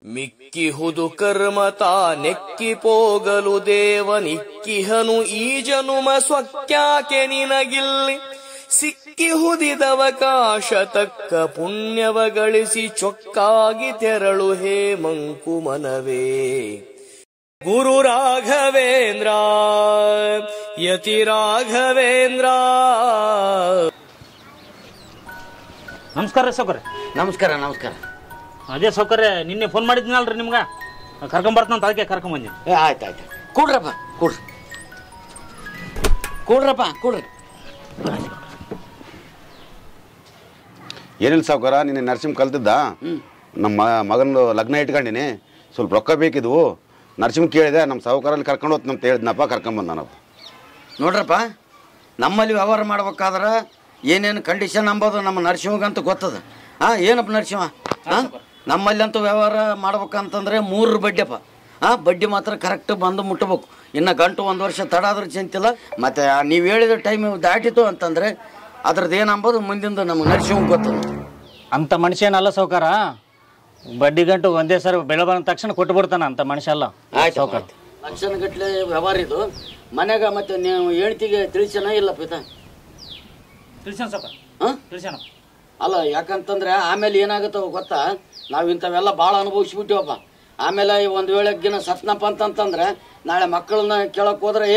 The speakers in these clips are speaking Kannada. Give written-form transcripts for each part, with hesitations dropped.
ಮಿಕ್ಕಿಹುದು ಕರ್ಮತಾ ನೆಕ್ಕಿ ಪೋಗಲು ದೇವನಿಕ್ಕಿಹನು ಈ ಜನುಮ ಸ್ವಕ್ಯಾಕೆ ನಿನಗಿಲ್ಲಿ ಸಿಕ್ಕಿಹುದಿದವಕಾಶ ತಕ್ಕ ಪುಣ್ಯವ ಗಳಿಸಿ ಚೊಕ್ಕಾಗಿ ತೆರಳು ಹೇ ಮಂಕುಮನವೇ. ಗುರು ರಾಘವೇಂದ್ರ ಯತಿ ರಾಘವೇಂದ್ರ. ನಮಸ್ಕಾರ ಸೌಕರ್ಯ. ನಮಸ್ಕಾರ ನಮಸ್ಕಾರ. ಅದೇ ಸೌಕರ್ಯ ನಿನ್ನೆ ಫೋನ್ ಮಾಡಿದ್ನಲ್ರಿ ನಿಮ್ಗೆ ಕರ್ಕೊಂಬರ್ತಂತ ಅದಕ್ಕೆ ಕರ್ಕೊಂಬಂದಿ. ಆಯ್ತು ಆಯ್ತು ಕೂಡ್ರಪ್ಪ ಕೂಡ್ರಿ. ಏನಿಲ್ಲ ಸಾವುಕಾರ, ನಿನ್ನೆ ನರ್ಸಿಂಗ್ ಕಲ್ತಿದ್ದ ನಮ್ಮ ಮಗನ ಲಗ್ನ ಇಟ್ಕೊಂಡಿನಿ, ಸ್ವಲ್ಪ ರೊಕ್ಕ ಬೇಕಿದ್ವು. ನರ್ಸಿಂಗ್ ಕೇಳಿದೆ, ನಮ್ಮ ಸಾವುಕಾರಲ್ಲಿ ಕರ್ಕೊಂಡು ಹೋಗ್ತು ಅಂತ ಹೇಳಿದ್ನಪ್ಪ, ಕರ್ಕೊಂಬಂದನಪ್ಪ. ನೋಡ್ರಪ್ಪ, ನಮ್ಮಲ್ಲಿ ವ್ಯವಹಾರ ಮಾಡ್ಬೇಕಾದ್ರೆ ಏನೇನು ಕಂಡೀಷನ್ ಅಂಬೋದು ನಮ್ಮ ನರ್ಸಿಂಗಂತೂ ಗೊತ್ತದ. ಏನಪ್ಪ ನರ್ಸಿಂಹ, ನಮ್ಮಲ್ಲಂತೂ ವ್ಯವಹಾರ ಮಾಡ್ಬೇಕಂತಂದ್ರೆ 3 ಬಡ್ಡಿಯಪ್ಪ. ಬಡ್ಡಿ ಮಾತ್ರ ಕರೆಕ್ಟ್ ಬಂದು ಮುಟ್ಟಬೇಕು. ಇನ್ನು ಗಂಟು 1 ವರ್ಷ ತಡ ಆದ್ರೂ ಚಿಂತಿಲ್ಲ. ಮತ್ತು ನೀವು ಹೇಳಿದ ಟೈಮ್ ದಾಟಿತು ಅಂತಂದರೆ ಅದ್ರದ್ದು ಏನಂಬೋದು ಮುಂದಿಂದ ನಮ್ಮ ನರ್ಸಿಂಗ್ ಗೊತ್ತದ. ಅಂಥ ಮನುಷ್ಯ ಏನಲ್ಲ ಸೌಕಾರ, ಬಡ್ಡಿ ಗಂಟು ಒಂದೇ ಸರಿ ಬೆಳೆ ಬಂದ ತಕ್ಷಣ ಕೊಟ್ಟು ಬಿಡ್ತಾನ ಅಂತ ಮನುಷ್ಯ ಅಲ್ಲ. ಆಯ್ತು ಸೌಕಾರ, ಲಕ್ಷಣಗಟ್ಟಲೆ ವ್ಯವಹಾರ ಇದು. ಮನೆಗೆ ಮತ್ತೆ ನೀವು ಹೇಳ್ತಿಗೆ ತಿಳಿಸೋಣ ಇಲ್ಲ ಪಿತ? ತಿಳಿಸೋಣ ಸೌಕಾರ. ತಿಳಿಸೋಣ. ಅಲ್ಲ, ಯಾಕಂತಂದ್ರೆ ಆಮೇಲೆ ಏನಾಗುತ್ತೋ ಗೊತ್ತಾ, ನಾವು ಇಂಥವೆಲ್ಲ ಭಾಳ ಅನುಭವಿಸ್ಬಿಟ್ಟಿವಪ್ಪ. ಆಮೇಲೆ ಒಂದು ವೇಳೆಗಿನ ಸತ್ನಪ್ಪ ಅಂತಂತಂದ್ರೆ ನಾಳೆ ಮಕ್ಕಳನ್ನ ಕೇಳಕ್ ಹೋದ್ರೆ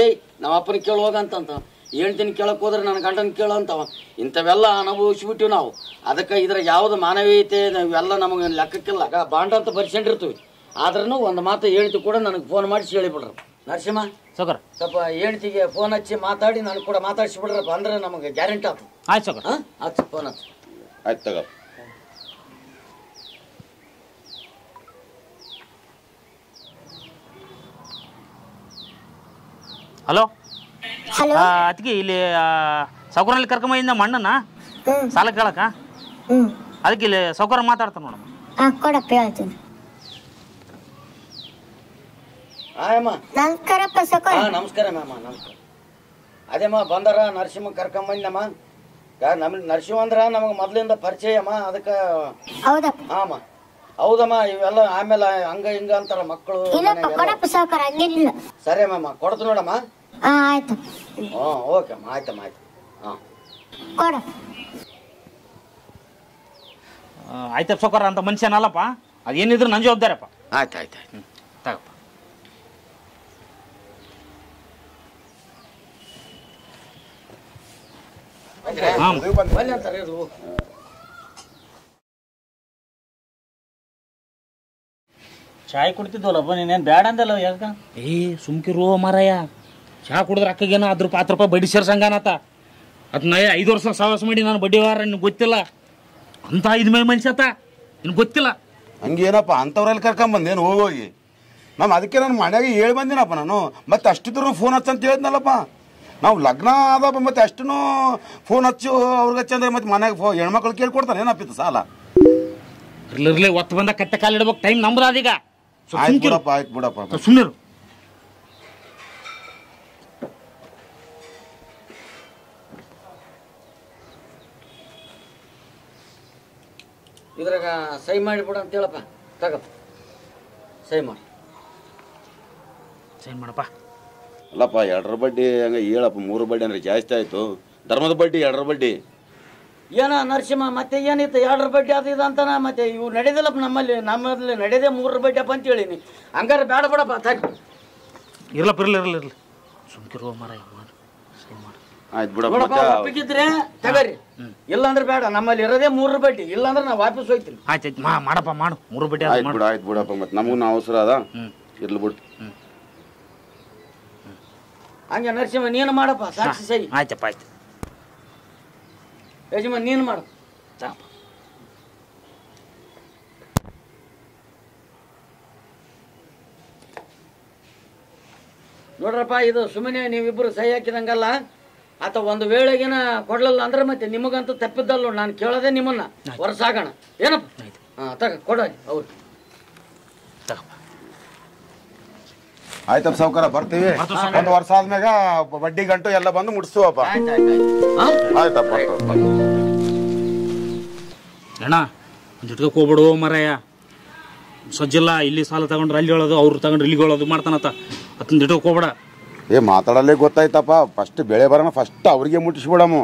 ನಮ್ಮ ಅಪ್ಪನ ಕೇಳಿ ಹೋಗಂತಂತ, ಹೇಳ್ತೀನಿ ಕೇಳಕ್ ಹೋದ್ರೆ ನನ್ನ ಗಂಡನ ಕೇಳೋ ಅಂತವ. ಇಂಥವೆಲ್ಲ ಅನುಭವಿಸ್ಬಿಟ್ಟಿವಿ ನಾವು. ಅದಕ್ಕೆ ಇದ್ರಾಗ ಯಾವ್ದು ಮಾನವೀಯತೆ ಇವೆಲ್ಲ ನಮಗೆ ಲೆಕ್ಕಕ್ಕಿಲ್ಲ. ಬಾಂಡ್ ಅಂತ ಬರ್ಸ್ಕೊಂಡಿರ್ತೀವಿ. ಆದ್ರೂ ಒಂದು ಮಾತು ಹೇಳ್ತಿ ಕೂಡ ನನಗೆ ಫೋನ್ ಮಾಡಿಸಿ ಹೇಳಿಬಿಡ್ರಿ ನರಸಿಂಹ ಸೌಕರ್. ಸ್ವಲ್ಪ ಹೇಳ್ತಿಗೆ ಫೋನ್ ಹಚ್ಚಿ ಮಾತಾಡಿ ನನಗೆ ಕೂಡ ಮಾತಾಡಿಸ್ಬಿಡ್ರಪ್ಪ, ಅಂದ್ರೆ ನಮಗೆ ಗ್ಯಾರಂಟಿ ಆಯ್ತು. ಆಯ್ತು ಸೌಕರ್. ಹಚ್ಚಿ ಫೋನ್ ಹಚ್ಚಿ. ಆಯ್ತು ತಗೋ. ಹಲೋ, ಅದಕ್ಕೆ ಇಲ್ಲಿ ಸೌಕರ್ಯಲ್ಲಿ ಕರ್ಕೊಂಬಂದ ಮಣ್ಣನ್ನ ಸಾಲ ಕೇಳಕ್ಕ, ಅದಕ್ಕೆ ಇಲ್ಲಿ ಸೌಕರ್ಯ ಮಾತಾಡ್ತಾನೆ ನೋಡಮ್ಮ. ಕೊಡಪ್ಪ ಹೇಳ್ತೀನಿ. ನಮಸ್ಕಾರಪ್ಪ ಸೌಕರ್ಯ. ನಮಸ್ಕಾರ ಮ್ಯಾಮ, ನಮಸ್ಕಾರ. ಅದೇಮ್ಮ ಬಂದಾರ ನರಸಿಂಹ ಕರ್ಕೊಂಬಂದಮ್ಮ. ನರಸಿಂಹ ಅಂದ್ರ ನಮಗ್ ಮೊದ್ಲಿಂದ ಪರಿಚಯ ಅಮ್ಮ, ಅದಕ್ಕ. ಹೌದಪ್ಪ. ಹಾಮ ಹೌದಮ್ಮ, ಇವೆಲ್ಲ ಆಮೇಲೆ ಹಂಗ ಹಿಂಗ ಅಂತಾರ ಮಕ್ಕಳು. ಸರಿ ಮ್ಯಾಮ, ಕೊಡ್ತು ನೋಡಮ್ಮ. ಆಯ್ತು. ಓಕೆ ಅಮ್ಮ, ಆಯ್ತಮ್ಮ, ಆಯ್ತು. ಆಯ್ತಪ್ಪ ಸೌಕರ್, ಅಂತ ಮನುಷ್ಯನಲ್ಲಪ್ಪ, ಅದೇನಿದ್ರು ನನ್ನ ಜವಾಬ್ದಾರಪ್ಪ. ಆಯ್ತು ಆಯ್ತು ಆಯ್ತು, ತಗಪ್ಪ. ಚಾಯ್ ಕುಡ್ತಿದ್ವಲ್ಲಪ್ಪ, ನೀನೇನು ಬೇಡ ಅಂದಲ್ಲ ಯಾಕ? ಸುಮ್ಕಿರೋ ಮಾರಾಯ, ಚಹಾ ಕುಡಿದ್ರೆ ಅಕ್ಕಗೇನೋ 10 ರೂಪಾಯಿ ಬಡ್ಡಿ ಸೇರ್ಸಂಗಾನತ್ತ. ಅದನ್ನ 5 ವರ್ಷ ಸವಾಸ ಮಾಡಿ ನಾನು ಬಡ್ಡಿ ವಾರ ನಿನ್ಗೆ ಗೊತ್ತಿಲ್ಲ ಅಂತ 5 ಮೈ ಮನುಷ್ಯತ ನಿನ್ಗೆ ಗೊತ್ತಿಲ್ಲ. ಹಂಗೇನಪ್ಪ ಅಂಥವ್ರಲ್ಲಿ ಕರ್ಕೊಂಬಂದೇನು ಹೋಗೋಗಿ ನಮ್ಮ ಅದಕ್ಕೆ ನಾನು ಮನೆಯಾಗೆ ಹೇಳಿ ಬಂದಿನಪ್ಪ ನಾನು. ಮತ್ತೆ ಅಷ್ಟಿದ್ರು ಫೋನ್ ಹಚ್ಚಂತ ಹೇಳಿದ್ನಲ್ಲಪ್ಪ. ನಾವು ಲಗ್ನ ಆದಪ್ಪ, ಮತ್ತೆ ಅಷ್ಟು ಫೋನ್ ಹಚ್ಚು ಅವ್ರಿಗೆ ಹಚ್ಚಿ ಅಂದ್ರೆ ಮತ್ತೆ ಮನೆಗೆ ಹೆಣ್ಮಕ್ಳು ಕೇಳ್ಕೊಡ್ತಾನೆ ಏನಪ್ಪಿತ್ತು ಸಾಲ. ಇರ್ಲಿರ್ಲಿ, ಒತ್ತು ಬಂದ ಕಟ್ಟೆ ಕಾಲಿಡ್ಬೇಕು, ಟೈಮ್ ನಮ್ದಾದೀಗ. ಆಯ್ತು ಬಿಡಪ್ಪ, ಆಯ್ತು ಬಿಡಪ್ಪ, ಸುಮ್ಮನಿರು. ಇದ್ರಾಗ ಸಹಿ ಮಾಡಿಬಿಡ ಅಂತ ಹೇಳಪ್ಪ. ತಗಪ್ಪ, ಸಹಿ ಮಾಡಿ. ಸಹಿ ಮಾಡಪ್ಪ. ಅಲ್ಲಪ್ಪ, 2ರ ಬಡ್ಡಿ ಹಂಗೆ ಹೇಳಪ್ಪ. 3 ಬಡ್ಡಿ ಅಂದ್ರೆ ಜಾಸ್ತಿ ಆಯ್ತು. ಧರ್ಮದ ಬಡ್ಡಿ 2ರ ಬಡ್ಡಿ ಏನ ನರಸಿಂಹ, ಮತ್ತೆ ಏನಿತ್ತು 2ರ ಬಡ್ಡಿ ಅದು ಇದು ಅಂತಾನ. ಮತ್ತೆ ಇವು ನಡೆದಿಲ್ಲಪ್ಪ ನಮ್ಮಲ್ಲಿ ನಡೆದೇ 3ರ ಬಡ್ಡಿ ಅಪ್ಪ ಅಂತ ಹೇಳಿನಿ. ಹಂಗಾರೆ ಬೇಡ ಬಿಡಪ್ಪ, ತಗ. ಇರ್ಲಪ್ಪ, ಇರ್ಲಿ ಸುಮ್ಕಿರುವ ಮಾರಾಯ, ಸಹಿ ಮಾಡಿ. ಆಯ್ತು ಬಿಡಪ್ಪ. ಒಪ್ಪಿಗಿದ್ರೆ ತಗರಿ, ಇಲ್ಲಾಂದ್ರೆ ಬೇಡ. ನಮ್ಮಲ್ಲಿ ಇರೋದೇ 3ರ ಬಡ್ಡಿ, ಇಲ್ಲಾಂದ್ರೆ ನಾವು ವಾಪಸ್ ಹೋಗ್ತೀನಿ. ಆಯ್ತು ಮಾಡಪ್ಪ, ಮಾಡು 3 ಬಡ್ಡಿ. ಆಯ್ತು ಬಿಡ, ಆಯ್ತು ಬಿಡಪ್ಪ, ಮತ್ತೆ ನಮಗೂ ಅವಸರ ಅದ. ಇರ್ಲಿ ಬಿಡು. ಹಂಗೆ ನರಸಿಂಹ ನೀನು ಮಾಡಪ್ಪ, ಸಾಕ್ಷಿ ಸಹಿ. ಆಯ್ತಪ್ಪ, ಆಯ್ತು. ಯಜಮಾನ್ ನೀನು ಮಾಡು. ನೋಡ್ರಪ್ಪ, ಇದು ಸುಮ್ಮನೆ ನೀವಿಬ್ಬರು ಸಹಿ ಹಾಕಿದಂಗಲ್ಲ. ಆತ ಒಂದು ವೇಳೆಗಿನ ಕೊಡ್ಲಿಲ್ಲ ಅಂದ್ರೆ ಮತ್ತೆ ನಿಮಗಂತೂ ತಪ್ಪಿದ್ದಲ್ಲ. ನಾನು ಕೇಳೋದೇ ನಿಮ್ಮನ್ನ ವರ್ಷಾಗೋಣ ಏನಪ್ಪ. ತಗ ಕೊಡ ಅವ್ರು. ಆಯ್ತಪ್ಪ ಸಾವುಕಾರ, ಬರ್ತೀವಿ. 1 ವರ್ಷ ಆದ್ಮ್ಯಾಗ ಬಡ್ಡಿ ಗಂಟು ಎಲ್ಲ ಬಂದು ಮುಟ್ಸುವಪ್ಪ. ಆಯ್ತಪ್ಪ. ಅಣ್ಣ, ಜೊತೆಗೆ ಹೋಗ್ಬಿಡು ಮಾರಾಯ. ಸಜ್ಜಿಲ್ಲ ಇಲ್ಲಿ ಸಾಲ ತಗೊಂಡ್ರೆ ಅಲ್ಲಿ ಹೇಳೋದು, ಅವ್ರು ತಗೊಂಡ್ರೆ ಇಲ್ಲಿಗೆ ಹೇಳೋದು ಮಾಡ್ತಾನತ್ತ. ಅದನ್ನ ಇಟ್ಟಕ್ಕೆ ಹೋಗ್ಬೇಡ. ಮಾತಾಡಲ್ಲೇ ಗೊತ್ತಾಯ್ತಪ್ಪ. ಫಸ್ಟ್ ಬೆಳೆ ಬರೋಣ, ಫಸ್ಟ್ ಅವ್ರಿಗೆ ಮುಟ್ಟಿಸ್ಬಿಡಮು.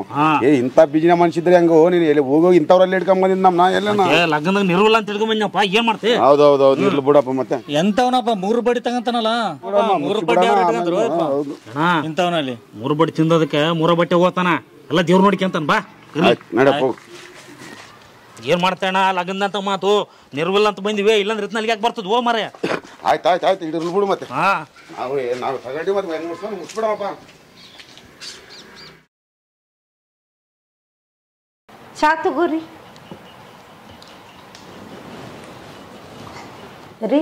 ಇಂಥ ಬಿಜಿನ ಮನ್ಸಿದ್ರೆ ಹಂಗ ನೀನು ಎಲ್ಲಿ ಹೋಗೋಗಿ ಇಂಥವ್ರಲ್ಲಿ ಹಿಡ್ಕೊಂಬಂದಿದ್ ನಮ್ನ ಎಲ್ಲ ಲಗ್ನದಾಗ ನಿರ್ವಲ್ಲ ಅಂತ ಹಿಡ್ಕೊಂಬಂದಪ್ಪ. ಏನ್ ಮಾಡ್ತೇವೆ? ಹೌದೌದು ನಿರ್ಲು ಬಿಡಪ್ಪ. ಮತ್ತೆ ಎಂತವನಪ್ಪ 3 ಬಡಿ ತಗಂತಾನಲ್ಲ, 3 ಬಡ್ಡಿ ಇಂಥವನಲ್ಲಿ 3 ಬಡ್ಡಿ ತಿಂದದಕ್ಕೆ 3 ಬಟ್ಟೆ ಹೋಗ್ತಾನ. ಎಲ್ಲ ದೇವ್ರು ನೋಡ್ಕೊಂತಾನ. ಬಾ ನಡಪ್ಪ. ಏನ್ ಮಾಡ್ತಾಣ? ಲಗ್ನ ಅಂತ ಮಾತು ನಿರ್ವಲ್ಲ ಅಂತ ಬಂದಿವೆ, ಇಲ್ಲಾಂದ್ರೆ ಇತ್ನಲ್ಲಿ ಯಾಕೆ ಬರ್ತದ? ಓ ಮಾರ ಆಯ್ತು ಇಡ್ರಿ ಬಿಡು. ಮತ್ತೆ ನಾವು ತಗೊಂಡಿ ಮತ್ತೆ ಮುಗಿಸ್ಬಿಡಪ್ಪ. ಚಾ ತಗೋರಿ ರೀ.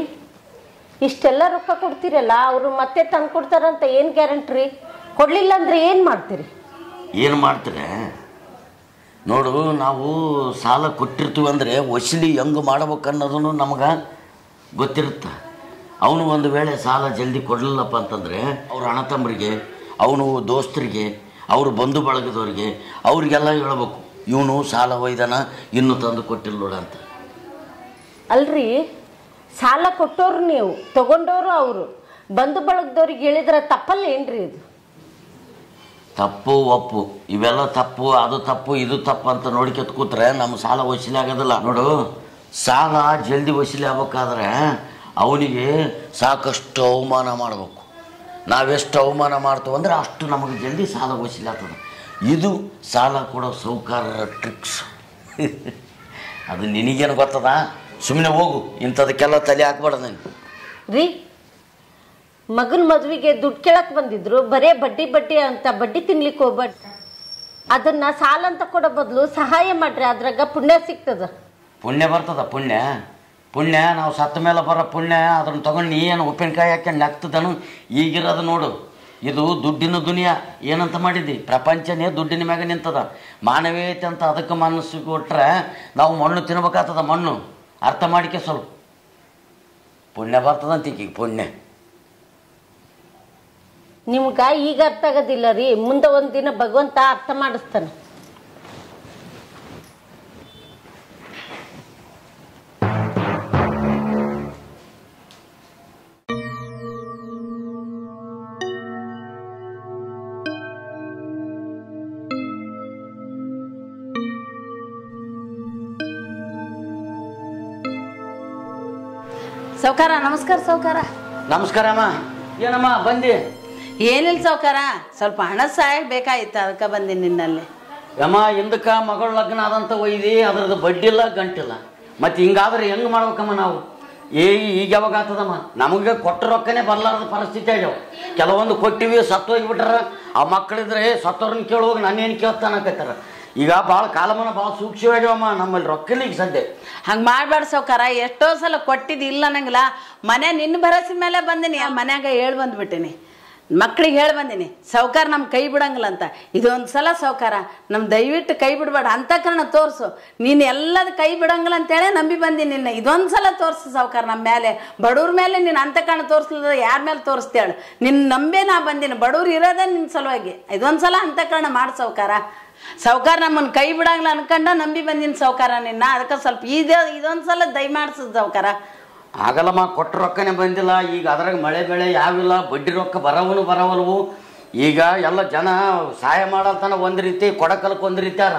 ಇಷ್ಟೆಲ್ಲ ರೊಕ್ಕ ಕೊಡ್ತೀರಲ್ಲ, ಅವರು ಮತ್ತೆ ತಂದು ಕೊಡ್ತಾರಂತ ಏನು ಗ್ಯಾರಂಟಿ? ಕೊಡ್ಲಿಲ್ಲ ಅಂದ್ರೆ ಏನು ಮಾಡ್ತೀರಿ? ಏನು ಮಾಡ್ತಾರೆ ನೋಡು. ನಾವು ಸಾಲ ಕೊಟ್ಟಿರ್ತೀವಿ ಅಂದರೆ ವಸೂಲಿ ಹೆಂಗೆ ಮಾಡ್ಬೇಕು ಅನ್ನೋದನ್ನು ನಮಗೆ ಗೊತ್ತಿರುತ್ತೆ. ಅವನು ಒಂದು ವೇಳೆ ಸಾಲ ಜಲ್ದಿ ಕೊಡಲಿಲ್ಲಪ್ಪ ಅಂತಂದರೆ ಅವ್ರ ಅಣ್ಣ ತಮ್ಮರಿಗೆ, ಅವನು ದೋಸ್ತರಿಗೆ, ಅವ್ರ ಬಂಧು ಬಳಗದವ್ರಿಗೆ ಅವ್ರಿಗೆಲ್ಲ ಹೇಳ್ಬೇಕು, ಇವನು ಸಾಲ ಒಯ್ದಾನ ಇನ್ನೂ ತಂದು ಕೊಟ್ಟಿಲ್ಲ ನೋಡ ಅಂತ. ಅಲ್ರಿ, ಸಾಲ ಕೊಟ್ಟೋರು ನೀವು, ತಗೊಂಡವರು ಅವರು, ಬಂಧು ಬಳಗದವ್ರಿಗೆ ಹೇಳಿದ್ರೆ ತಪ್ಪಲ್ಲ ಏನ್ರಿ? ಇದು ತಪ್ಪು ಒಪ್ಪು ಇವೆಲ್ಲ ತಪ್ಪು, ಅದು ತಪ್ಪು ಇದು ತಪ್ಪು ಅಂತ ನೋಡ್ಕೊತ ಕೂತ್ರೆ ನಮ್ಮ ಸಾಲ ವಸೂಲಿ ಆಗೋದಿಲ್ಲ. ನೋಡು, ಸಾಲ ಜಲ್ದಿ ವಸೂಲಿ ಆಗ್ಬೇಕಾದ್ರೆ ಅವನಿಗೆ ಸಾಕಷ್ಟು ಅವಮಾನ ಮಾಡಬೇಕು. ನಾವೆಷ್ಟು ಅವಮಾನ ಮಾಡ್ತೀವಿ ಅಂದರೆ ಅಷ್ಟು ನಮಗೆ ಜಲ್ದಿ ಸಾಲ ವಸೂಲಿ ಆಗ್ತದೆ. ಇದು ಸಾಲ ಕೊಡೋ ಸಾಹುಕಾರರ ಟ್ರಿಕ್ಸ್. ಅದು ನಿನಗೇನು ಗೊತ್ತದ? ಸುಮ್ಮನೆ ಹೋಗು, ಇಂಥದಕ್ಕೆಲ್ಲ ತಲೆ ಹಾಕ್ಬೇಡ ನನಗೆ ರೀ. ಮಗನ ಮದುವೆಗೆ ದುಡ್ಡು ಕೇಳಕ್ ಬಂದಿದ್ರು, ಬರೇ ಬಡ್ಡಿ ಅಂತ ಬಡ್ಡಿ ತಿನ್ಲಿಕ್ಕೆ ಹೋಗ್ಬೇಡ. ಅದನ್ನ ಸಾಲ ಅಂತ ಕೊಡೋ ಬದಲು ಸಹಾಯ ಮಾಡ್ರಿ, ಅದ್ರಾಗ ಪುಣ್ಯ ಸಿಗ್ತದ. ಪುಣ್ಯ ಬರ್ತದ? ಪುಣ್ಯ ನಾವು ಸತ್ತ ಮೇಲೆ ಬರೋ ಪುಣ್ಯ. ಅದನ್ನು ತಗೊಂಡು ನೀ ಏನು ಉಪ್ಪಿನಕಾಯಿ ಹಾಕ್ಯಂಡು ಹಾಕ್ತದನು? ಈಗಿರೋದು ನೋಡು, ಇದು ದುಡ್ಡಿನ ದುನಿಯಾ. ಏನಂತ ಮಾಡಿದ್ದಿ? ಪ್ರಪಂಚನೇ ದುಡ್ಡಿನ ಮ್ಯಾಗ ನಿಂತದ. ಮಾನವೀಯತೆ ಅಂತ ಅದಕ್ಕೆ ಮನಸ್ಸು ಕೊಟ್ರೆ ನಾವು ಮಣ್ಣು ತಿನ್ಬೇಕಾಗ್ತದ. ಮಣ್ಣು ಅರ್ಥ ಮಾಡಿಕೆ ಸ್ವಲ್ಪ. ಪುಣ್ಯ ಬರ್ತದಂತ ಈಗ ಪುಣ್ಯ. ನಿಮ್ಗ ಈಗ ಅರ್ಥ ಆಗೋದಿಲ್ಲ ರೀ, ಮುಂದೆ ಒಂದಿನ ಭಗವಂತ ಅರ್ಥ ಮಾಡಿಸ್ತಾನೆ. ಸೌಕಾರ ನಮಸ್ಕಾರ. ಸೌಕಾರ ನಮಸ್ಕಾರ ಅಮ್ಮ. ಏನಮ್ಮ ಬಂದಿ? ಏನಿಲ್ಲ ಸೌಕಾರ, ಸ್ವಲ್ಪ ಹಣ ಸಹಾಯ ಬೇಕಾಗಿತ್ತು, ಅದಕ್ಕೆ ಬಂದೀನಿ ನಿನ್ನಲ್ಲಿ. ಯಮ್ಮ, ಹಿಂದಕ್ಕೆ ಮಗಳ ಲಗ್ನ ಆದಂತ ಒಯ್ದಿ, ಅದ್ರದ್ದು ಬಡ್ಡಿಲ್ಲ ಗಂಟಿಲ್ಲ. ಮತ್ತೆ ಹಿಂಗಾದ್ರೆ ಹೆಂಗೆ ಮಾಡ್ಬೇಕಮ್ಮ ನಾವು? ಈಗ ಯಾವಾಗ ಆಗ್ತದಮ್ಮ? ನಮಗೆ ಕೊಟ್ಟ ರೊಕ್ಕನೇ ಬರಲಾರದ ಪರಿಸ್ಥಿತಿ ಆಗ್ಯಾವ. ಕೆಲವೊಂದು ಕೊಟ್ಟಿವಿ, ಸತ್ತೋಗಿಬಿಟ್ರ. ಆ ಮಕ್ಕಳಿದ್ರೆ ಸತ್ತವ್ರನ್ನ ಕೇಳುವಾಗ ನಾನೇನು ಕೇಳ್ತಾನಕತ್ತಾರ. ಈಗ ಭಾಳ ಕಾಲಮಾನ ಭಾಳ ಸೂಕ್ಷ್ಮವಾಗ್ಯಾವಮ್ಮ ನಮ್ಮಲ್ಲಿ ರೊಕ್ಕಲಿ ಈಗ ಸದ್ಯ. ಹಂಗೆ ಮಾಡಬೇಡ ಸೌಕಾರ. ಎಷ್ಟೋ ಸಲ ಕೊಟ್ಟಿದ್ದು ಇಲ್ಲ ಅನ್ನಂಗಿಲ್ಲ. ಮನೆ ನಿನ್ನ ಭರವಸೆ ಮೇಲೆ ಬಂದೀನಿ. ಮನ್ಯಾಗ ಹೇಳಿ ಬಂದ್ಬಿಟ್ಟಿನಿ, ಮಕ್ಳಿಗೆ ಹೇಳಿ ಬಂದೀನಿ, ಸೌಕಾರ ನಮ್ಮ ಕೈ ಬಿಡಂಗಿಲ್ಲ ಅಂತ. ಇದೊಂದು ಸಲ ಸೌಕಾರ ನಮ್ಮ ದಯವಿಟ್ಟು ಕೈ ಬಿಡಬೇಡ, ಅಂತಃಕರಣ ತೋರಿಸು. ನೀನು ಎಲ್ಲದ ಕೈ ಬಿಡಂಗಿಲ್ಲ ಅಂತೇಳಿ ನಂಬಿ ಬಂದೀನಿ ನಿನ್ನ. ಇದೊಂದು ಸಲ ತೋರಿಸು ಸೌಕಾರ ನಮ್ಮ ಮೇಲೆ, ಬಡವ್ರ ಮೇಲೆ. ನೀನು ಅಂತಃಕರಣ ತೋರಿಸ್ಲಿಲ್ಲ ಯಾರ ಮೇಲೆ ತೋರಿಸ್ತೇಳು? ನಿನ್ನ ನಂಬೇ ನಾ ಬಂದೀನಿ, ಬಡವ್ರು ಇರೋದೇ ನಿನ್ನ ಸಲುವಾಗಿ. ಇದೊಂದು ಸಲ ಅಂತಃಕರಣ ಮಾಡಿ ಸೌಕಾರ. ಸೌಕಾರ ನಮ್ಮನ್ನು ಕೈ ಬಿಡಂಗಿಲ್ಲ ಅನ್ಕೊಂಡ ನಂಬಿ ಬಂದೀನಿ ಸೌಕಾರ ನಿನ್ನ. ಅದಕ್ಕೆ ಸ್ವಲ್ಪ ಇದೊಂದು ಸಲ ದಯ ಮಾಡಿಸೋದು ಸೌಕಾರ. ಆಗಲ್ಲಮ್ಮ, ಕೊಟ್ಟ ರೊಕ್ಕನೇ ಬಂದಿಲ್ಲ. ಈಗ ಅದ್ರಾಗ ಮಳೆ ಬೆಳೆ ಯಾವಿಲ್ಲ, ಬಡ್ಡಿ ರೊಕ್ಕ ಬರವಲ್ವು. ಈಗ ಎಲ್ಲ ಜನ ಸಹಾಯ ಮಾಡಲ್ತಾನ ಒಂದು ರೀತಿ, ಕೊಡಕಲಕ್ಕೆ ಒಂದು ರೀತಿ ಅರ.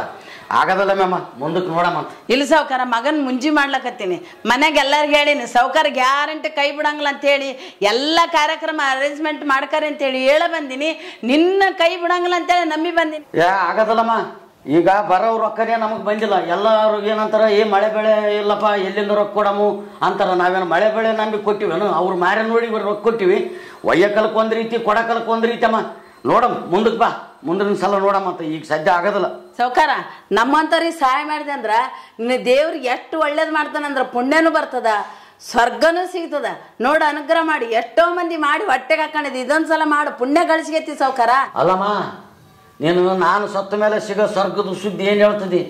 ಆಗದಲ್ಲ ಮ್ಯಾಮ, ಮುಂದಕ್ಕೆ ನೋಡಮ್ಮ. ಇಲ್ಲಿ ಸೌಕಾರ ಮಗನ ಮುಂಜಿ ಮಾಡ್ಲಕತ್ತೀನಿ. ಮನೆಗೆ ಎಲ್ಲರಿಗೆ ಹೇಳೀನಿ, ಸೌಕಾರ ಗ್ಯಾರಂಟಿ ಕೈ ಬಿಡಂಗಿಲ್ಲ ಅಂತೇಳಿ ಎಲ್ಲ ಕಾರ್ಯಕ್ರಮ ಅರೇಂಜ್ಮೆಂಟ್ ಮಾಡ್ತಾರೆ ಅಂತೇಳಿ ಹೇಳ ಬಂದೀನಿ. ನಿನ್ನ ಕೈ ಬಿಡಂಗಿಲ್ಲ ಅಂತೇಳಿ ನಂಬಿ ಬಂದೀನಿ. ಆಗದಲ್ಲಮ್ಮ, ಈಗ ಬರೋ ರೊಕ್ಕನೇ ನಮಗೆ ಬಂದಿಲ್ಲ. ಎಲ್ಲರೂ ಏನಂತಾರ, ಮಳೆ ಬೆಳೆ ಇಲ್ಲಪ್ಪ, ಎಲ್ಲಿಂದ ರೊಕ್ಕ ಕೊಡಮು ಅಂತಾರ. ನಾವೇನು ಮಳೆ ಬೆಳೆ ನಂಬಿ ಕೊಟ್ಟಿವೇನು? ಅವ್ರು ಮಾರೇ ನೋಡಿ ರೊಕ್ಕ ಕೊಟ್ಟಿವಿ. ಒಯ್ಯಕಲಕ್ಕೆ ಒಂದು ರೀತಿ, ಕೊಡಕಲಕ್ಕೆ ಒಂದು ರೀತಿ ಅಮ್ಮ. ನೋಡಮ್ಮ, ಮುಂದಕ್ಕೆ ಬಾ, ಮುಂದಿನ ಸಲ ನೋಡಮ್ಮ ಅಂತ. ಈಗ ಸದ್ಯ ಆಗೋದಿಲ್ಲ ಸೌಕಾರ. ನಮ್ಮಂತವ್ರಿಗೆ ಸಹಾಯ ಮಾಡಿದೆ ಅಂದ್ರ ನಿನ್ನ ದೇವ್ರಿಗೆ ಎಷ್ಟು ಒಳ್ಳೇದು ಮಾಡ್ತಾನಂದ್ರ ಪುಣ್ಯನೂ ಬರ್ತದ, ಸ್ವರ್ಗನೂ ಸಿಗ್ತದ. ನೋಡು, ಅನುಗ್ರಹ ಮಾಡಿ. ಎಷ್ಟೋ ಮಂದಿ ಮಾಡಿ ಹೊಟ್ಟೆಗೆ ಹಾಕೊಂಡಿದ್ದು, ಇದೊಂದ್ಸಲ ಮಾಡು, ಪುಣ್ಯ ಗಳಿಸ್ಗೆತಿ ಸೌಕಾರ. ಅಲ್ಲಮ್ಮ, ನೀನು ನಾನು ಸತ್ತ ಮೇಲೆ ಸಿಗೋ ಸ್ವರ್ಗದ ಸುದ್ದಿ ಏನು ಹೇಳ್ತದಿ?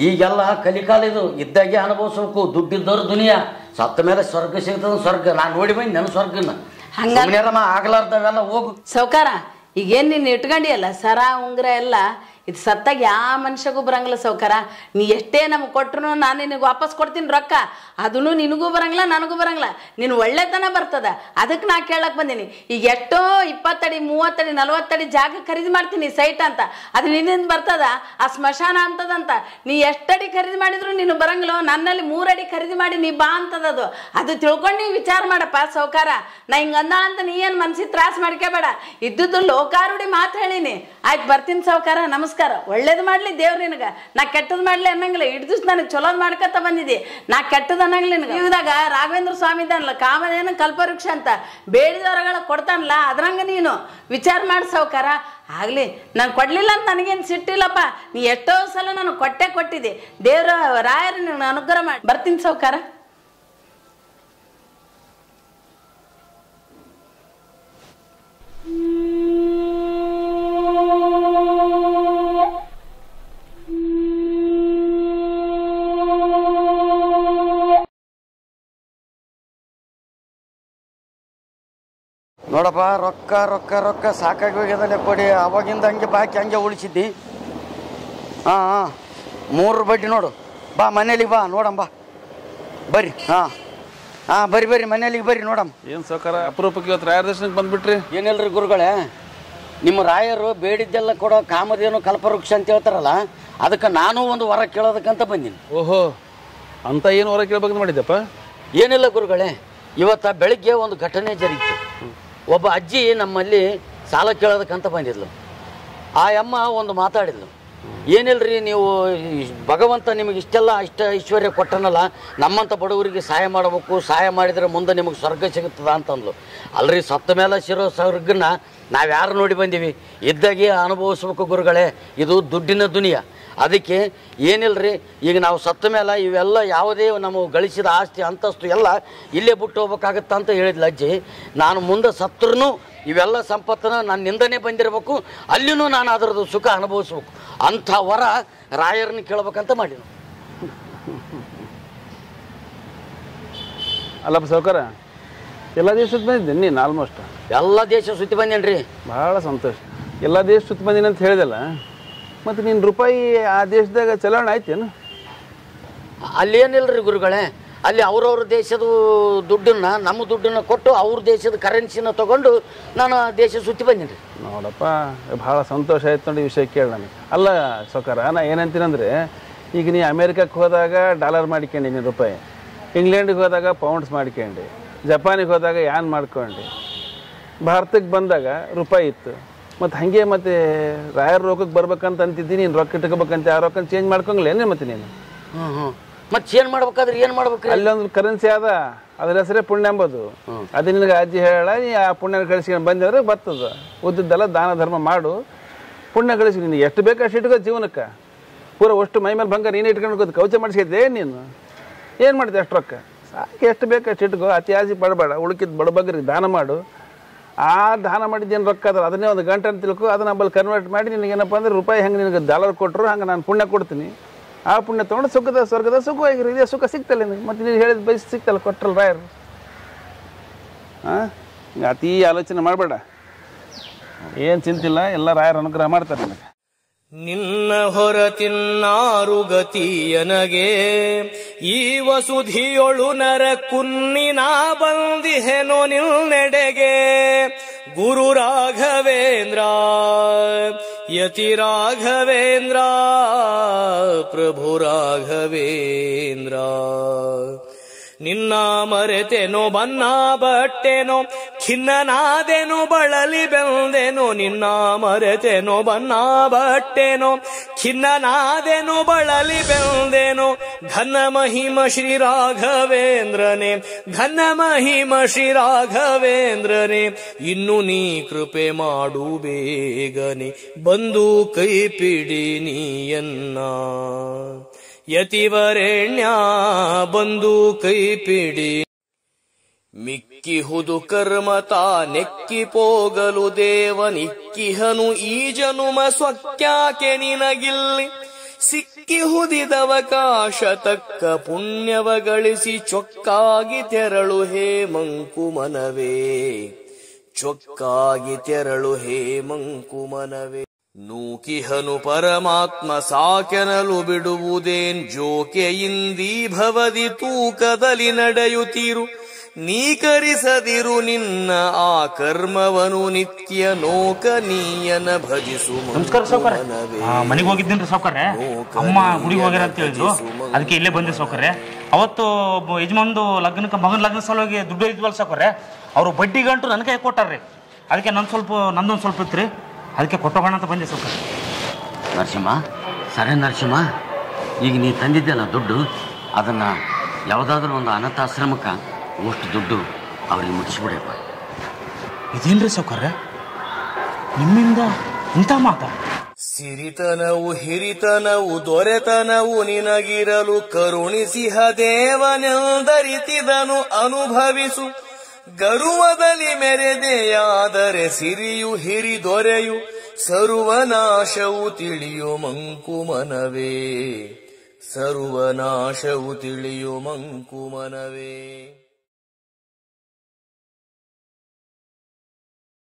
ಈಗೆಲ್ಲ ಕಲಿಕಾಲ ಇದು, ಇದ್ದಾಗೆ ಅನುಭವಿಸ್ಬೇಕು. ದುಡ್ಡಿದ್ದವ್ರು ದುನಿಯಾ, ಸತ್ತ ಮೇಲೆ ಸ್ವರ್ಗ ಸಿಗ್ತದ. ಸ್ವರ್ಗ ನಾನು ನೋಡಿ ಬಂದು ನನ್ನ ಸ್ವರ್ಗನ ಹಂಗಮ್ಮ ಆಗ್ಲಾರ್ದವೆಲ್ಲ ಹೋಗು ಸೌಕಾರ. ಈಗೇನು ನೀನು ಇಟ್ಕೊಂಡಿಯಲ್ಲ ಸರ ಉಂಗ್ರ ಎಲ್ಲ, ಇದು ಸತ್ತಾಗ ಯಾವ ಮನುಷ್ಯಗೂ ಬರಂಗಿಲ್ಲ ಸೌಕಾರ. ನೀ ಎಷ್ಟೇ ನಮ್ಗೆ ಕೊಟ್ರು ನಾನು ನಿನಗೆ ವಾಪಸ್ ಕೊಡ್ತೀನಿ ರೊಕ್ಕ, ಅದನ್ನು ನಿನಗೂ ಬರಂಗಿಲ್ಲ ನನಗೂ ಬರಂಗಿಲ್ಲ. ನೀನು ಒಳ್ಳೆತನ ಬರ್ತದ, ಅದಕ್ಕೆ ನಾ ಕೇಳಕ್ ಬಂದೀನಿ. ಈಗ ಎಷ್ಟೋ 20 ಅಡಿ 30 ಅಡಿ 40 ಅಡಿ ಜಾಗ ಖರೀದಿ ಮಾಡ್ತೀನಿ ಸೈಟ್ ಅಂತ, ಅದು ನಿನ್ನಿಂದ ಬರ್ತದ, ಆ ಸ್ಮಶಾನ ಅಂತದಂತ. ನೀ ಎಷ್ಟಡಿ ಖರೀದಿ ಮಾಡಿದ್ರು ನೀನು ಬರಂಗಿಲ್ಲ, ನನ್ನಲ್ಲಿ 3 ಅಡಿ ಖರೀದಿ ಮಾಡಿ ನೀ ಬಾ ಅಂತದದು. ಅದು ತಿಳ್ಕೊಂಡು ನೀವು ವಿಚಾರ ಮಾಡಪ್ಪ ಸೌಕಾರ. ನಾ ಹಿಂಗ ಅಂದ ಅಂತ ನೀ ಏನು ಮನ್ಸಿಗೆ ತ್ರಾಸ ಮಾಡ್ಕೋಬೇಡ. ಇದ್ದದ್ದು ಲೋಕಾರೂಢಿ ಮಾತು ಹೇಳಿನಿ. ಆಯ್ತು ಬರ್ತೀನಿ ಸೌಕಾರ, ನಮಸ್ಕಾರ. ಒಳ್ಳೇದು ಮಾಡ್ಲಿ ದೇವ್ರ ನಿನಗ, ನಾ ಕೆಟ್ಟದ್ ಮಾಡ್ಲಿ ಅನ್ನಂಗಿಲ್ಲ. ಇಡ್ ದಿವ್ಸ ನನಗೆ ಚಲೋದ್ ಮಾಡ್ಕೊತ ಬಂದಿದ್ದಿ, ನಾ ಕೆಟ್ಟದ್ ಅನ್ನಂಗಿಲ್ಲ ನಿನಗ. ಇವಾಗ ರಾಘವೇಂದ್ರ ಸ್ವಾಮಿ ಇದ್ದಾನಲ್ಲ, ಕಾಮಧೇನು ಕಲ್ಪವೃಕ್ಷ ಅಂತ, ಬೇಡಿದವರಗಳ ಕೊಡ್ತಾನಲ್ಲ, ಅದ್ರಂಗ ನೀನು ವಿಚಾರ ಮಾಡಿ ಸೌಕಾರ. ಆಗ್ಲಿ ನಾನು ಕೊಡ್ಲಿಲ್ಲ ಅಂತ ನನಗೇನು ಸಿಟ್ಟಿಲ್ಲಪ್ಪ. ನೀ ಎಷ್ಟೋ ಸಲ ನಾನು ಕೊಟ್ಟಿದ್ದೆ. ದೇವ್ರ ರಾಯರು ನಿನ್ನ ಅನುಗ್ರಹ ಮಾಡಿ. ಬರ್ತೀನಿ ಸೌಕಾರ. ನೋಡಪ್ಪ, ರೊಕ್ಕ ರೊಕ್ಕ ರೊಕ್ಕ ಸಾಕಾಗಿ ಹೋಗ್ಯದಲ್ಲೇ ಕೊಡಿ. ಅವಾಗಿಂದ ಹಂಗೆ ಬಾಕಿ ಹಂಗೆ ಉಳಿಸಿದ್ದಿ. ಹಾಂ 3 ಬಡ್ಡಿ ನೋಡು. ಬಾ ಮನೇಲಿಗೆ ಬಾ ನೋಡಮ್ಮ, ಬಾ ಬರ್ರಿ. ಬರ್ರಿ ಮನೇಲಿಗೆ ಬರ್ರಿ ನೋಡಮ್ಮ. ಏನು ಸೌಕಾರ ಅಪರೂಪಕ್ಕೆ ಇವತ್ತು ರಾಯರ ದರ್ಶನಕ್ಕೆ ಬಂದ್ಬಿಟ್ರಿ? ಏನಿಲ್ರಿ ಗುರುಗಳೇ, ನಿಮ್ಮ ರಾಯರು ಬೇಡಿದ್ದೆಲ್ಲ ಕೊಡೋ ಕಾಮಧೇನು ಕಲ್ಪವೃಕ್ಷ ಅಂತ ಹೇಳ್ತಾರಲ್ಲ, ಅದಕ್ಕೆ ನಾನು ಒಂದು ವರ ಕೇಳೋದಕ್ಕಂತ ಬಂದೀನಿ. ಓಹೋ, ಅಂತ ಏನು ವರ ಕೇಳ್ಬೇಕಂತ ಮಾಡಿದ್ದಪ್ಪ? ಏನಿಲ್ಲ ಗುರುಗಳೇ, ಇವತ್ತ ಬೆಳಿಗ್ಗೆ ಒಂದು ಘಟನೆ ಜರುಗಿತು. ಒಬ್ಬ ಅಜ್ಜಿ ನಮ್ಮಲ್ಲಿ ಸಾಲ ಕೇಳೋದಕ್ಕಂತ ಬಂದಿದ್ಲು. ಆ ಅಮ್ಮ ಒಂದು ಮಾತಾಡಿದ್ಲು, ಏನಿಲ್ರಿ ನೀವು ಭಗವಂತ ನಿಮಗೆ ಇಷ್ಟ ಐಶ್ವರ್ಯ ಕೊಟ್ಟನಲ್ಲ, ನಮ್ಮಂಥ ಬಡವರಿಗೆ ಸಹಾಯ ಮಾಡಬೇಕು, ಸಹಾಯ ಮಾಡಿದರೆ ಮುಂದೆ ನಿಮಗೆ ಸ್ವರ್ಗ ಸಿಗುತ್ತದ ಅಂತಂದ್ಲು. ಅಲ್ರಿ, ಸತ್ತ ಮೇಲೆ ಸಿರೋ ಸ್ವರ್ಗನ ನಾವು ಯಾರು ನೋಡಿ ಬಂದೀವಿ, ಇದ್ದಾಗೆ ಅನುಭವಿಸ್ಬೇಕು ಗುರುಗಳೇ. ಇದು ದುಡ್ಡಿನ ದುನಿಯಾ. ಅದಕ್ಕೆ ಏನಿಲ್ರಿ, ಈಗ ನಾವು ಸತ್ತ ಮೇಲೆ ಇವೆಲ್ಲ ಯಾವುದೇ ನಾವು ಗಳಿಸಿದ ಆಸ್ತಿ ಅಂತಸ್ತು ಎಲ್ಲ ಇಲ್ಲೇ ಬಿಟ್ಟು ಹೋಗ್ಬೇಕಾಗತ್ತ ಅಂತ ಹೇಳಿದ್ಲು ಅಜ್ಜಿ. ನಾನು ಮುಂದೆ ಸತ್ತರೂ ಇವೆಲ್ಲ ಸಂಪತ್ತನ್ನ ನನ್ನಿಂದನೇ ಬಂದಿರಬೇಕು, ಅಲ್ಲಿನೂ ನಾನು ಅದರದ್ದು ಸುಖ ಅನುಭವಿಸ್ಬೇಕು ಅಂಥ ವರ ರಾಯರನ್ನ ಕೇಳ್ಬೇಕಂತ ಮಾಡಿ. ಅಲ್ಲಪ್ಪ ಸೌಕಾರ, ಎಲ್ಲ ದೇಶ ಸುತ್ತಿ ಬಂದಿದ್ದೀನಿ ನೀನು? ಆಲ್ಮೋಸ್ಟ್ ಎಲ್ಲ ದೇಶ ಸುತ್ತಿ ಬಂದೇನ್ರಿ. ಭಾಳ ಸಂತೋಷ. ಎಲ್ಲ ದೇಶ ಸುತ್ತಿ ಬಂದೀನಿ ಅಂತ ಹೇಳಿದಲ್ಲ, ಮತ್ತು ನೀನು ರೂಪಾಯಿ ಆ ದೇಶದಾಗ ಚಲಾವಣೆ ಆಯ್ತೇನು? ಅಲ್ಲೇನಿಲ್ರಿ ಗುರುಗಳೇ, ಅಲ್ಲಿ ಅವ್ರವ್ರ ದೇಶದ ದುಡ್ಡನ್ನು ನಮ್ಮ ದುಡ್ಡನ್ನು ಕೊಟ್ಟು ಅವ್ರ ದೇಶದ ಕರೆನ್ಸಿನ ತೊಗೊಂಡು ನಾನು ದೇಶ ಸುತ್ತಿ ಬಂದೀನಿ. ನೋಡಪ್ಪ, ಭಾಳ ಸಂತೋಷ ಆಯ್ತು ನೋಡಿ ವಿಷಯ ಕೇಳಿ ನನಗೆ. ಅಲ್ಲ ಸೌಕಾರ, ನಾ ಏನಂತೀನಂದರೆ, ಈಗ ನೀ ಅಮೇರಿಕಕ್ಕೆ ಹೋದಾಗ ಡಾಲರ್ ಮಾಡ್ಕೊಂಡು ನೀನು ರೂಪಾಯಿ, ಇಂಗ್ಲೆಂಡಿಗೆ ಹೋದಾಗ ಪೌಂಡ್ಸ್ ಮಾಡ್ಕೊಂಡು, ಜಪಾನಿಗೆ ಹೋದಾಗ ಯಾನ್ ಮಾಡ್ಕೊಂಡು, ಭಾರತಕ್ಕೆ ಬಂದಾಗ ರೂಪಾಯಿ ಇತ್ತು. ಮತ್ತು ಹಾಗೆ ಮತ್ತೆ ರಾಯರ ರೊಕ್ಕಕ್ಕೆ ಬರ್ಬೇಕಂತ ಅಂತಿದ್ದೀನಿ, ನೀನು ರೊಕ್ಕ ಇಟ್ಕೋಬೇಕಂತ, ಆ ರೊಕ್ಕ ಚೇಂಜ್ ಮಾಡ್ಕೊಂಗ್ಲೇನೆ ಮತ್ತೆ ನೀನು? ಮತ್ತೆ ಚೇಂಜ್ ಮಾಡ್ಬೇಕಾದ್ರೆ ಏನು ಮಾಡ್ಬೇಕು? ಅಲ್ಲೊಂದು ಕರೆನ್ಸಿ ಅದ, ಅದ್ರ ಹೆಸರೇ ಪುಣ್ಯ ಎಂಬುದು. ಅದು ನಿನಗೆ ಅಜ್ಜಿ ಹೇಳ, ನೀ ಆ ಪುಣ್ಯ ಗಳಿಸ್ಕೊಂಡು ಬಂದಿದ್ರೆ ಬರ್ತದ. ಉದ್ದದ್ದೆಲ್ಲ ದಾನ ಧರ್ಮ ಮಾಡು, ಪುಣ್ಯ ಗಳಿಸಿ. ನೀನು ಎಷ್ಟು ಬೇಕು ಅಷ್ಟು ಇಟ್ಕೋ ಜೀವನಕ್ಕೆ. ಪೂರ ಅಷ್ಟು ಮೈ ಮೇಲೆ ಬಂಗಾರ ನೀನು ಇಟ್ಕೊಂಡು ಕೌಚ ಮಾಡಿಸಿದ್ದೆ ನೀನು. ಏನು ಮಾಡ್ತೀವಿ ಅಷ್ಟು ರೊಕ್ಕ? ಸಾಕು, ಎಷ್ಟು ಬೇಕು ಅಷ್ಟು ಇಟ್ಕೋ, ಅತಿ ಆಸೆ ಪಡಬೇಡ. ಉಳ್ಕಿದ್ದು ಬಡಬಗ್ರಿಗೆ ದಾನ ಮಾಡು. ಆ ದಾನ ಮಾಡಿದ್ದೇನು ರೊಕ್ಕ ಅದ್ರ ಅದನ್ನೇ ಒಂದು ಗಂಟೆ ಅಂತ ತಿಳ್ಕೊ, ಅದನ್ನ ನಂಬಲ್ಲಿ ಕನ್ವರ್ಟ್ ಮಾಡಿ ನಿನಗೇನಪ್ಪ ಅಂದ್ರೆ ರೂಪಾಯಿ ಹೆಂಗೆ ನಿನಗೆ ಡಾಲರ್ ಕೊಟ್ಟರು ಹಂಗೆ ನಾನು ಪುಣ್ಯ ಕೊಡ್ತೀನಿ. ಆ ಪುಣ್ಯ ತೊಗೊಂಡು ಸುಖದ ಸ್ವರ್ಗದ ಸುಖವಾಗಿರು. ಇದೇ ಸುಖ ಸಿಗ್ತಲ್ಲ ನಿನಗೆ. ಮತ್ತು ನೀನು ಹೇಳಿದ ಬಯಸಿ ಸಿಗ್ತಲ್ಲ, ಕೊಟ್ಟರಲ್ಲ ರಾಯರು. ಅತೀ ಆಲೋಚನೆ ಮಾಡಬೇಡ, ಏನು ಚಿಂತಿಲ್ಲ, ಎಲ್ಲ ರಾಯರ ಅನುಗ್ರಹ ಮಾಡ್ತಾರೆ ನಿನಗೆ. ನಿನ್ನ ಹೊರತಿನ್ನಾರು ಗತಿಯನಗೆ ಈ ವಸುಧಿಯೊಳು ನರ ಕುನ್ನಿನ ಬಂದಿಹೆನೋ ನಿಲ್ನೆಡೆಗೆ. ಗುರು ರಾಘವೇಂದ್ರ ಯತಿ ರಾಘವೇಂದ್ರ ಪ್ರಭು ರಾಘವೇಂದ್ರ. ನಿನ್ನ ಮರೆತೆನೋ ಬನ್ನ ಬಟ್ಟೆನೋ ಖಿನ್ನನಾದೆನೋ ಬಳಲಿ ಬೆಂದೆನೋ. ನಿನ್ನ ಮರೆತೆನೋ ಬನ್ನ ಬಟ್ಟೆನೋ ಖಿನ್ನನಾದೆನೋ ಬಳಲಿ ಬೆಂದೆನೋ. ಘನ ಮಹಿಮ ಶ್ರೀ ರಾಘವೇಂದ್ರನೇ, ಘನ ಮಹಿಮ ಶ್ರೀ ರಾಘವೇಂದ್ರನೇ. ಇನ್ನು ನೀ ಕೃಪೆ ಮಾಡು ಬೇಗನೆ, ಬಂದು ಕೈ ಪಿಡಿ ನೀಯನ್ನ. ಯತಿವರೆಣ್ಯ ಬಂದು ಕೈ ಪಿಡಿ. ಮಿಕ್ಕಿಹುದು ಕರ್ಮತ ನೆಕ್ಕಿ ಪೋಗಲು ದೇವನಿಕ್ಕಿಹನು ಈ ಜನುಮ ಸ್ವಕ್ಯಾಕೆ ನಿನಗಿಲ್ಲಿ. ಸಿಕ್ಕಿಹುದಿದವಕಾಶ ತಕ್ಕ ಪುಣ್ಯವ ಗಳಿಸಿ ಚೊಕ್ಕಾಗಿ ತೆರಳು ಹೇ ಮಂಕುಮನವೇ. ಚೊಕ್ಕಾಗಿ ತೆರಳು ಹೇ ಮಂಕುಮನವೇ. ನೂಕಿಹನು ಪರಮಾತ್ಮ ಸಾಕೆನಲು ಬಿಡುವುದೇನ್ ಜೋಕೆಯಿಂದೀ ಭವದಿ ತೂಕದಲ್ಲಿ ನಡೆಯುತ್ತೀರು ನೀಕರಿಸದಿರು ನಿನ್ನ ಆ ಕರ್ಮವನು ನಿತ್ಯ ನೋಕನೀಯನ ಭಜಿಸು. ನಮಸ್ಕಾರ ಸಾವ್ಕಾರೆ. ಮನೆಗೆ ಹೋಗಿದ್ದೇನ್ರಿ ಸಾವ್ಕಾರೆ. ಅಮ್ಮ ಗುಡಿಗೆ ಹೋಗ್ಯಾರ ಅಂತ ಹೇಳಿದ್ರು, ಅದಕ್ಕೆ ಇಲ್ಲೇ ಬಂದೆ ಸಾವ್ಕಾರೆ. ಅವತ್ತು ಯಜಮಾನ್ದು ಲಗ್ನಕ್ಕೆ ಮಗನ ಲಗ್ನ ಸಲುವಾಗಿ ದುಡ್ಡು ಇದ್ವಲ್ಲ ಸಾವ್ಕಾರೆ, ಅವರು ಬಡ್ಡಿ ಗಂಟು ನನ್ನ ಕೈ ಕೊಟ್ಟಾರ್ರಿ. ಅದಕ್ಕೆ ನಂದೊಂದು ಸ್ವಲ್ಪ ಇತ್ತು ರೀ, ಅದಕ್ಕೆ ಕೊಟ್ಟೋಗೋಣ ಅಂತ ಬಂದೆ ಸಾವ್ಕಾರೆ. ನರಸಿಂಹ, ಸರಿ ನರಸಿಂಹ, ಈಗ ನೀ ತಂದಿದ್ದೆಲ್ಲ ದುಡ್ಡು, ಅದನ್ನು ಯಾವುದಾದ್ರೂ ಒಂದು ಅನಾಥಾಶ್ರಮಕ್ಕೆ ಅಷ್ಟು ದುಡ್ಡು ಅವ್ರಿಗೆ ಮುಗಿಸ್ಬಿಡಪ್ಪ. ಇದೇನ್ರಿ ಸಾವ್ಕಾರೆ, ನಿಮ್ಮಿಂದ ಇಂಥ ಮಾತಾ? ಸಿರಿತನವು ಹಿರಿತನವು ದೊರೆತನವು ನಿನಗಿರಲು ಕರುಣಿಸಿಹ ದೇವನೆಂದರಿತಿದನು ಅನುಭವಿಸು. ಗರುವದಲ್ಲಿ ಮೆರೆದೆಯಾದರೆ ಸಿರಿಯು ಹಿರಿ ದೊರೆಯು ಸರ್ವನಾಶವು ತಿಳಿಯೋ ಮಂಕುಮನವೇ, ಸರ್ವನಾಶವು ತಿಳಿಯೋ ಮಂಕುಮನವೇ.